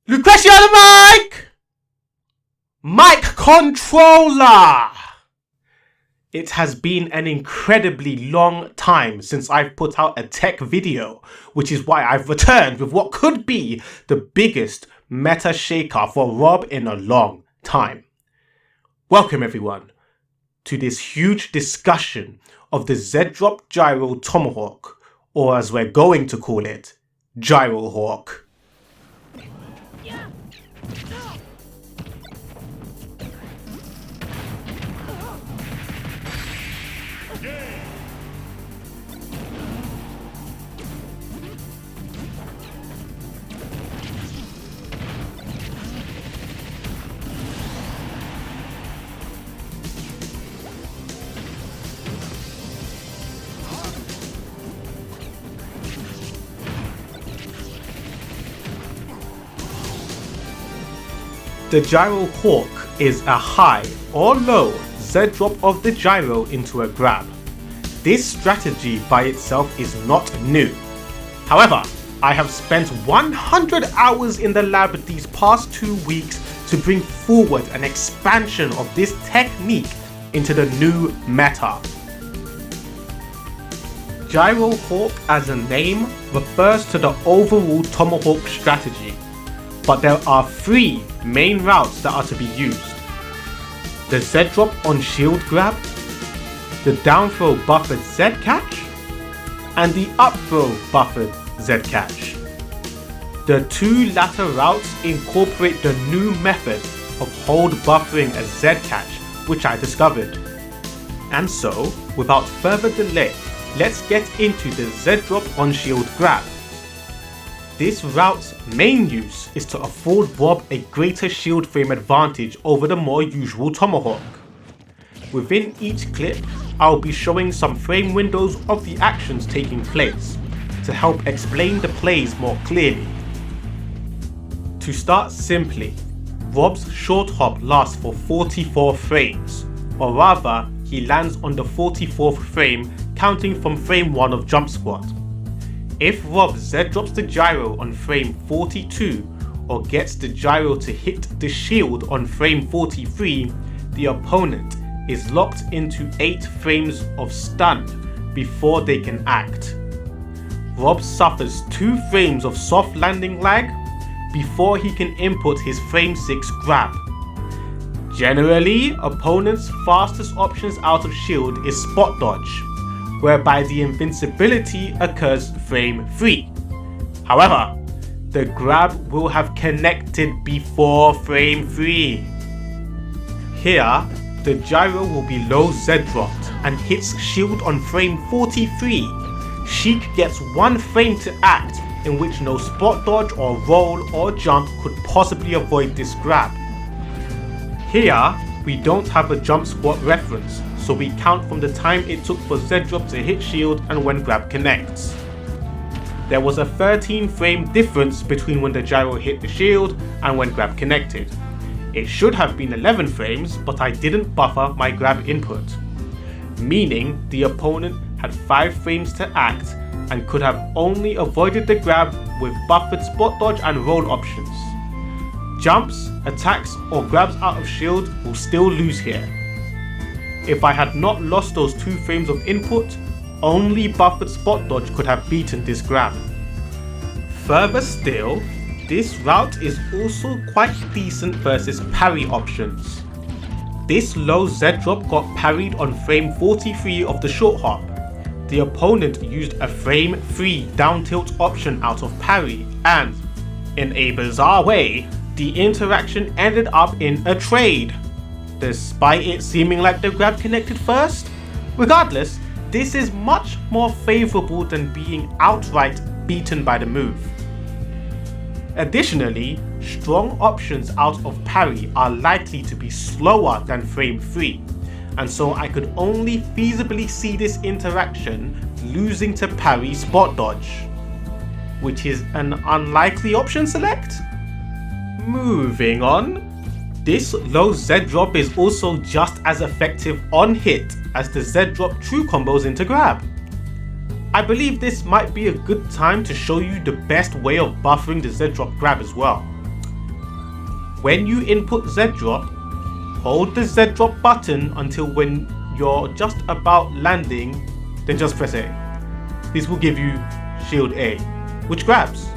Lucretio on the mic! Mic controller! It has been an incredibly long time since I've put out a tech video, which is why I've returned with what could be the biggest meta shaker for Rob in a long time. Welcome everyone to this huge discussion of the Z-Drop Gyro Tomahawk, or as we're going to call it, GyroHawk. The GyroHawk is a high or low Z-drop of the gyro into a grab. This strategy by itself is not new. However, I have spent 100 hours in the lab these past 2 weeks to bring forward an expansion of this technique into the new meta. GyroHawk as a name refers to the overall Tomahawk strategy, but there are 3 main routes that are to be used: the Z-drop on shield grab, the down throw buffered Z-catch, and the up throw buffered Z-catch. The 2 latter routes incorporate the new method of hold buffering a Z-catch, which I discovered. And so, without further delay, let's get into the Z-drop on shield grab. This route's main use is to afford Rob a greater shield frame advantage over the more usual Tomahawk. Within each clip, I'll be showing some frame windows of the actions taking place to help explain the plays more clearly. To start simply, Rob's short hop lasts for 44 frames, or rather, he lands on the 44th frame counting from frame 1 of jump squat. If Rob Z-drops the gyro on frame 42 or gets the gyro to hit the shield on frame 43, the opponent is locked into 8 frames of stun before they can act. Rob suffers 2 frames of soft landing lag before he can input his frame 6 grab. Generally, opponents' fastest options out of shield is spot dodge, whereby the invincibility occurs frame 3. However, the grab will have connected before frame 3. Here, the gyro will be low Z-dropped and hits shield on frame 43. Sheik gets 1 frame to act, in which no spot dodge or roll or jump could possibly avoid this grab. Here, we don't have a jump squat reference, so we count from the time it took for Z-drop to hit shield and when grab connects. There was a 13 frame difference between when the gyro hit the shield and when grab connected. It should have been 11 frames, but I didn't buffer my grab input, meaning the opponent had 5 frames to act and could have only avoided the grab with buffered spot dodge and roll options. Jumps, attacks or grabs out of shield will still lose here. If I had not lost those 2 frames of input, only buffered spot dodge could have beaten this grab. Further still, this route is also quite decent versus parry options. This low Z-drop got parried on frame 43 of the short hop. The opponent used a frame 3 down tilt option out of parry, and, in a bizarre way, the interaction ended up in a trade, despite it seeming like the grab connected first. Regardless, this is much more favourable than being outright beaten by the move. Additionally, strong options out of parry are likely to be slower than frame 3, and so I could only feasibly see this interaction losing to parry spot dodge, which is an unlikely option select. Moving on, this low Z-drop is also just as effective on hit as the Z-drop true combos into grab. I believe this might be a good time to show you the best way of buffering the Z-drop grab as well. when you input Z drop, hold the Z drop button until when you're just about landing, then just press A. This will give you shield A, which grabs.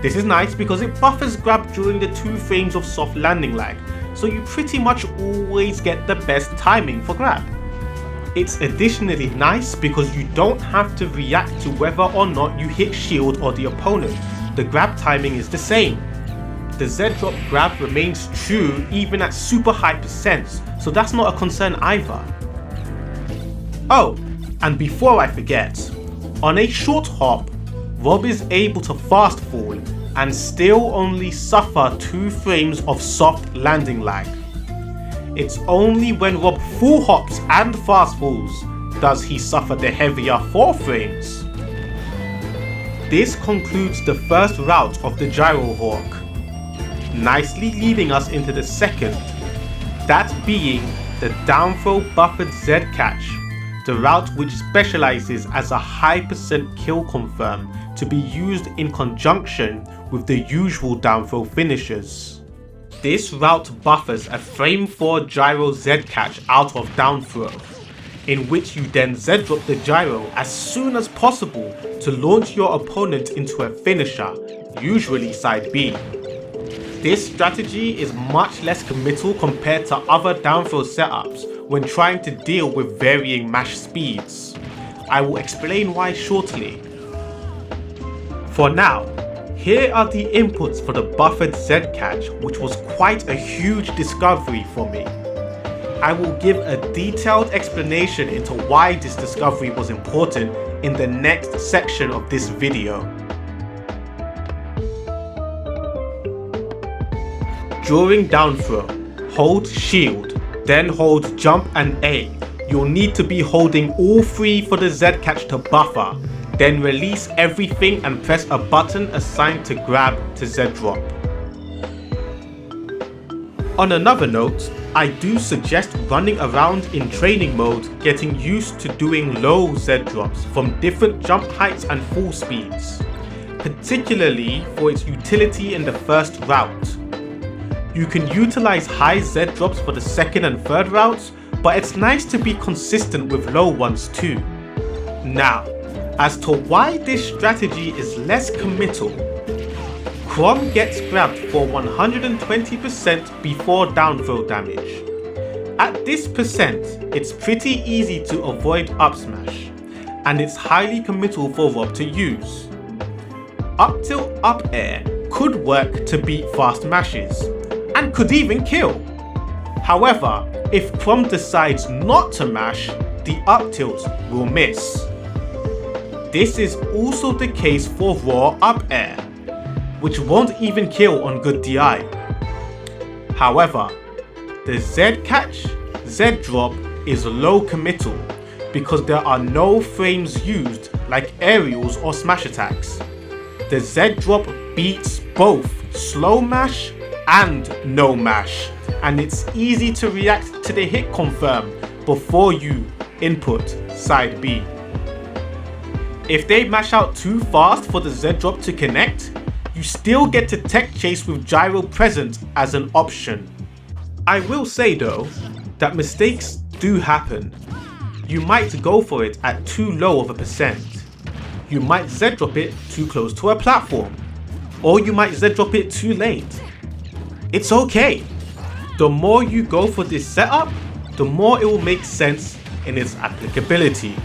This is nice because it buffers grab during the 2 frames of soft landing lag, so you pretty much always get the best timing for grab. It's additionally nice because you don't have to react to whether or not you hit shield or the opponent. The grab timing is the same. The Z drop grab remains true even at super high percents, so that's not a concern either. Oh, and before I forget, on a short hop, Rob is able to fast fall and still only suffer 2 frames of soft landing lag. It's only when Rob full hops and fast falls does he suffer the heavier 4 frames. This concludes the first route of the GyroHawk, nicely leading us into the second, that being the down throw buffered Z catch, the route which specializes as a high percent kill confirm to be used in conjunction with the usual down throw finishers. This route buffers a frame 4 gyro Z catch out of down throw, in which you then Z drop the gyro as soon as possible to launch your opponent into a finisher, usually side B. This strategy is much less committal compared to other down throw setups when trying to deal with varying mash speeds. I will explain why shortly. For now, here are the inputs for the buffered Z catch, which was quite a huge discovery for me. I will give a detailed explanation into why this discovery was important in the next section of this video. During down throw, hold shield, then hold jump and A. You'll need to be holding all 3 for the Z catch to buffer, then release everything and press a button assigned to grab to Z drop. On another note, I do suggest running around in training mode, getting used to doing low Z drops from different jump heights and fall speeds, particularly for its utility in the first route. You can utilize high Z drops for the second and third routes, but it's nice to be consistent with low ones too. Now, as to why this strategy is less committal, Crom gets grabbed for 120% before down throw damage. At this percent, it's pretty easy to avoid up smash, and it's highly committal for Rob to use. Up tilt up air could work to beat fast mashes, and could even kill. However, if Crom decides not to mash, the up tilt will miss. This is also the case for raw up air, which won't even kill on good DI. However, the Z catch, Z drop is low committal because there are no frames used like aerials or smash attacks. The Z drop beats both slow mash and no mash, and it's easy to react to the hit confirm before you input side B. If they mash out too fast for the Z drop to connect, you still get to tech chase with gyro present as an option. I will say though, that mistakes do happen. You might go for it at too low of a percent. You might Z drop it too close to a platform, or you might Z drop it too late. It's okay. The more you go for this setup, the more it will make sense in its applicability.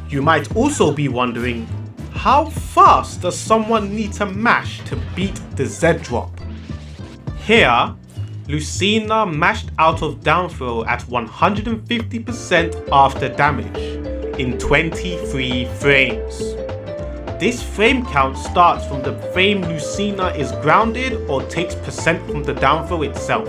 You might also be wondering, how fast does someone need to mash to beat the Z drop? Here, Lucina mashed out of down throw at 150% after damage in 23 frames. This frame count starts from the frame Lucina is grounded or takes percent from the down throw itself.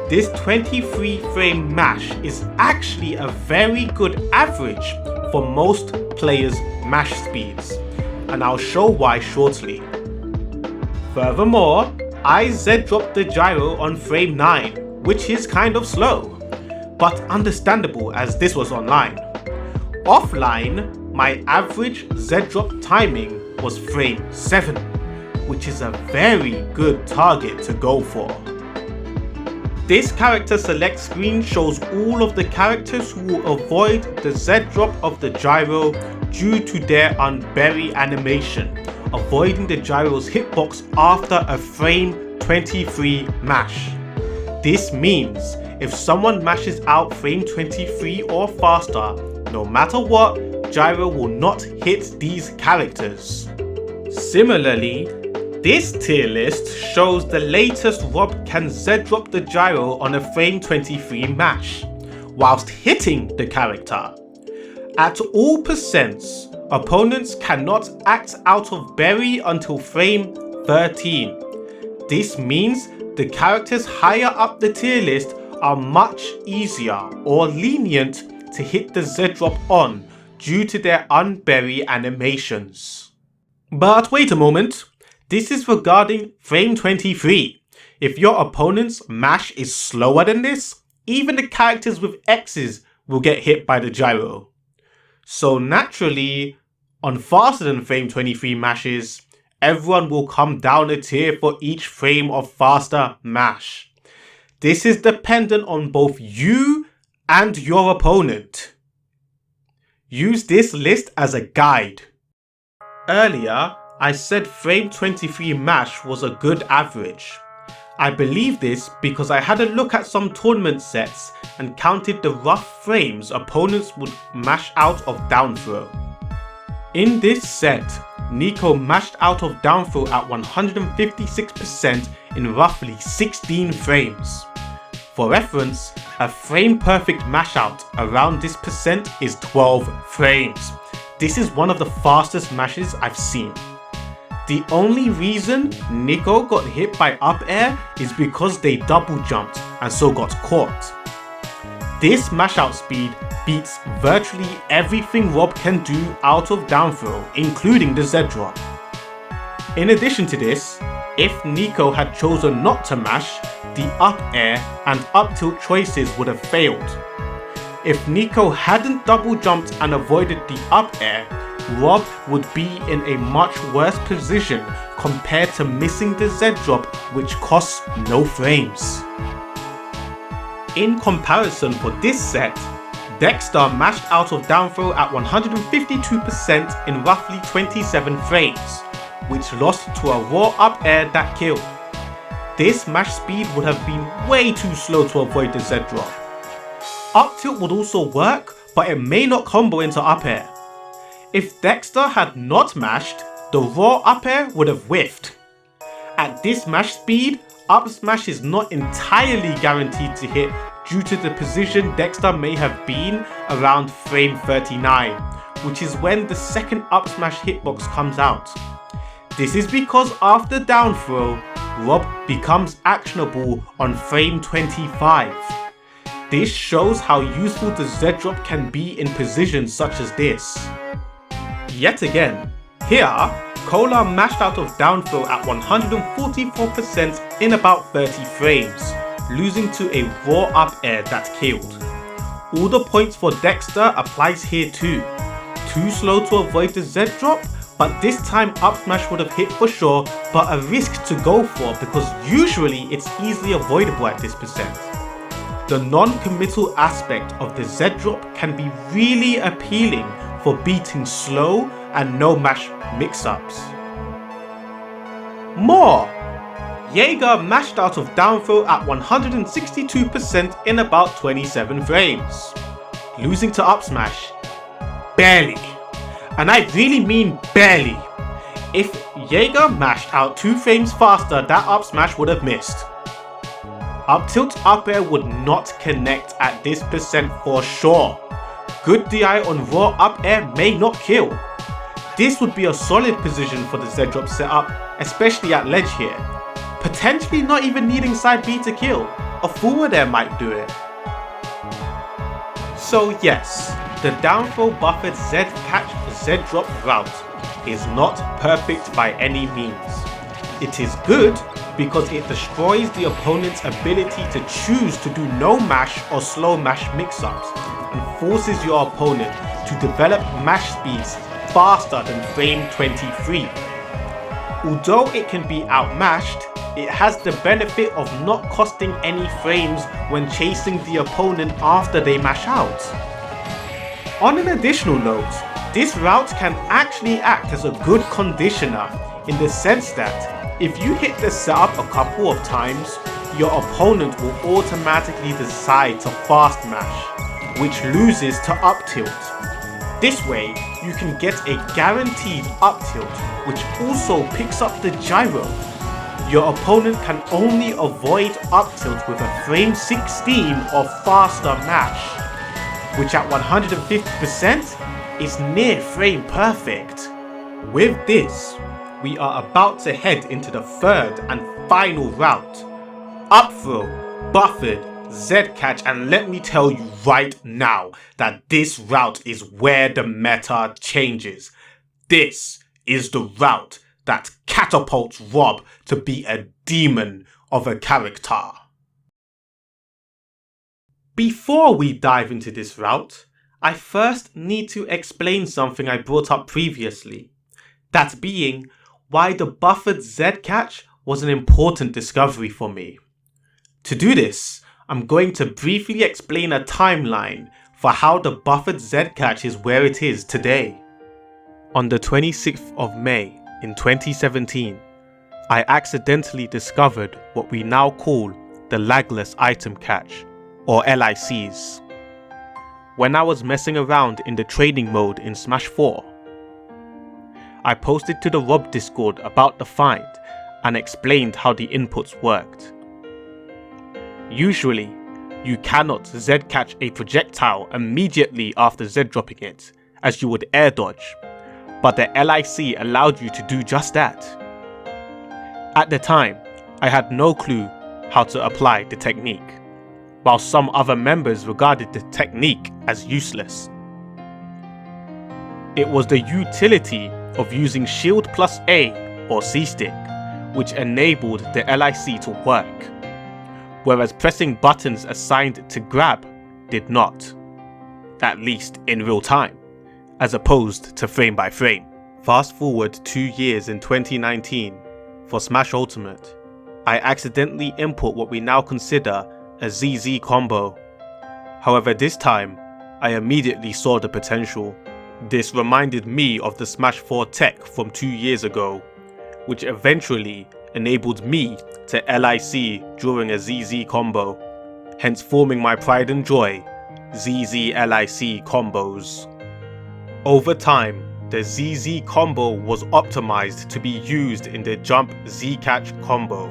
This 23 frame mash is actually a very good average for most players' mash speeds, and I'll show why shortly. Furthermore, I Z dropped the gyro on frame 9, which is kind of slow, but understandable as this was online. Offline, my average Z drop timing was frame 7, which is a very good target to go for. This character select screen shows all of the characters who will avoid the Z drop of the gyro due to their unbury animation, avoiding the gyro's hitbox after a frame 23 mash. This means if someone mashes out frame 23 or faster, no matter what, gyro will not hit these characters. Similarly, this tier list shows the latest Rob can Z-drop the gyro on a frame 23 mash, whilst hitting the character. At all percents, opponents cannot act out of bury until frame 13. This means the characters higher up the tier list are much easier or lenient to hit the Z-drop on due to their unbury animations. But wait a moment. This is regarding frame 23. If your opponent's mash is slower than this, even the characters with X's will get hit by the gyro. So naturally, on faster than frame 23 mashes, everyone will come down a tier for each frame of faster mash. This is dependent on both you and your opponent. Use this list as a guide. Earlier, I said frame 23 mash was a good average. I believe this because I had a look at some tournament sets and counted the rough frames opponents would mash out of down throw. In this set, Nico mashed out of down throw at 156% in roughly 16 frames. For reference, a frame perfect mash out around this percent is 12 frames. This is one of the fastest mashes I've seen. The only reason Nico got hit by up air is because they double jumped and so got caught. This mash out speed beats virtually everything Rob can do out of down throw, including the Z drop. In addition to this, if Nico had chosen not to mash, the up air and up tilt choices would have failed. If Nico hadn't double jumped and avoided the up air, Rob would be in a much worse position compared to missing the Z drop, which costs no frames. In comparison for this set, Dexter mashed out of down throw at 152% in roughly 27 frames, which lost to a raw up air that killed. This mash speed would have been way too slow to avoid the Z drop. Up tilt would also work, but it may not combo into up air. If Dexter had not mashed, the raw up air would have whiffed. At this mash speed, up smash is not entirely guaranteed to hit due to the position Dexter may have been around frame 39, which is when the second up smash hitbox comes out. This is because after down throw, Rob becomes actionable on frame 25. This shows how useful the Z drop can be in positions such as this. Yet again, here, Cola mashed out of down throw at 144% in about 30 frames, losing to a raw up air that killed. All the points for Dexter applies here too. Too slow to avoid the Z drop, but this time up smash would have hit for sure, but a risk to go for because usually it's easily avoidable at this percent. The non-committal aspect of the Z drop can be really appealing for beating slow and no mash mix-ups. More! Jaeger mashed out of down throw at 162% in about 27 frames, losing to up smash. Barely. And I really mean barely. If Jaeger mashed out 2 frames faster, that up smash would have missed. Up tilt up air would not connect at this percent for sure. Good DI on raw up air may not kill. This would be a solid position for the Z drop setup, especially at ledge here. Potentially not even needing side B to kill. A forward air might do it. So yes, the down throw buffered Z catch Z drop route is not perfect by any means. It is good because it destroys the opponent's ability to choose to do no mash or slow mash mix-ups and forces your opponent to develop mash speeds faster than frame 23. Although it can be outmashed, it has the benefit of not costing any frames when chasing the opponent after they mash out. On an additional note, this route can actually act as a good conditioner in the sense that if you hit the setup a couple of times, your opponent will automatically decide to fast mash, which loses to up tilt. This way, you can get a guaranteed up tilt, which also picks up the gyro. Your opponent can only avoid up tilt with a frame 16 or faster mash, which at 150% is near frame perfect. With this, we are about to head into the third and final route. Up throw, buffered, Z-catch, and let me tell you right now that this route is where the meta changes. This is the route that catapults Rob to be a demon of a character. Before we dive into this route, I first need to explain something I brought up previously. That being why the buffered Z-catch was an important discovery for me. To do this, I'm going to briefly explain a timeline for how the buffered Z-catch is where it is today. On the 26th of May in 2017, I accidentally discovered what we now call the lagless item catch, or LICs. When I was messing around in the training mode in Smash 4, I posted to the Rob Discord about the find and explained how the inputs worked. Usually, you cannot Z-catch a projectile immediately after Z-dropping it, as you would air dodge, but the LIC allowed you to do just that. At the time, I had no clue how to apply the technique, while some other members regarded the technique as useless. It was the utility of using shield plus A or C-stick which enabled the LIC to work, whereas pressing buttons assigned to grab did not, at least in real time, as opposed to frame by frame. Fast forward 2 years in 2019, for Smash Ultimate, I accidentally input what we now consider a ZZ combo. However, this time, I immediately saw the potential. This reminded me of the Smash 4 tech from 2 years ago, which eventually enabled me to LIC during a ZZ combo, hence forming my pride and joy, ZZ LIC combos. Over time, the ZZ combo was optimized to be used in the jump Z-catch combo,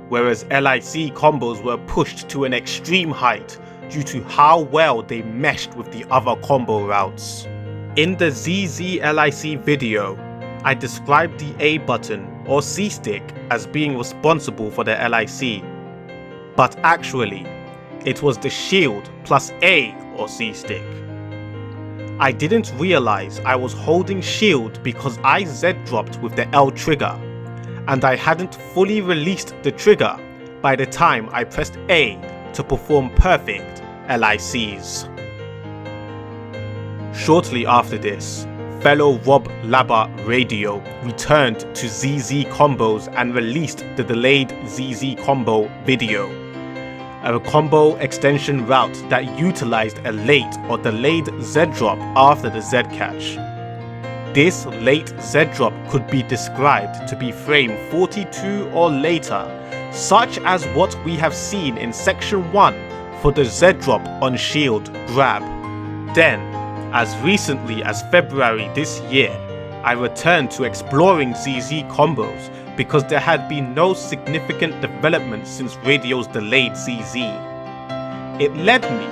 whereas LIC combos were pushed to an extreme height due to how well they meshed with the other combo routes. In the ZZ LIC video, I described the A button or C stick as being responsible for the LIC, but actually, it was the shield plus A or C stick. I didn't realize I was holding shield because I Z-dropped with the L trigger, and I hadn't fully released the trigger by the time I pressed A to perform perfect LICs. Shortly after this, fellow Rob Labba Radio returned to ZZ combos and released the delayed ZZ combo video, a combo extension route that utilized a late or delayed Z-drop after the Z-catch. This late Z-drop could be described to be frame 42 or later, such as what we have seen in section 1 for the Z-drop on shield grab. Then, as recently as February this year, I returned to exploring ZZ combos because there had been no significant development since Radio's delayed ZZ. It led me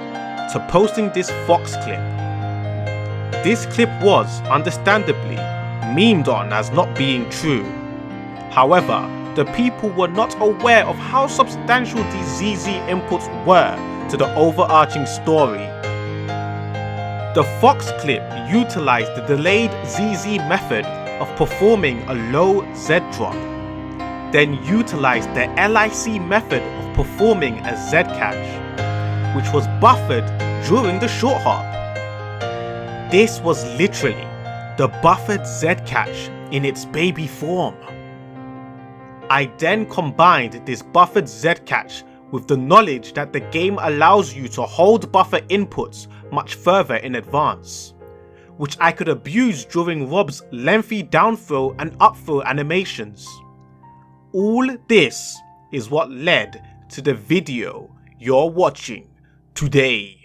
to posting this Fox clip. This clip was, understandably, memed on as not being true. However, the people were not aware of how substantial these ZZ inputs were to the overarching story. The Fox clip utilized the delayed ZZ method of performing a low Z drop, then utilized the LIC method of performing a Z catch, which was buffered during the short hop. This was literally the buffered Z catch in its baby form. I then combined this buffered Z catch with the knowledge that the game allows you to hold buffer inputs much further in advance, which I could abuse during Rob's lengthy downthrow and upthrow animations. All this is what led to the video you're watching today.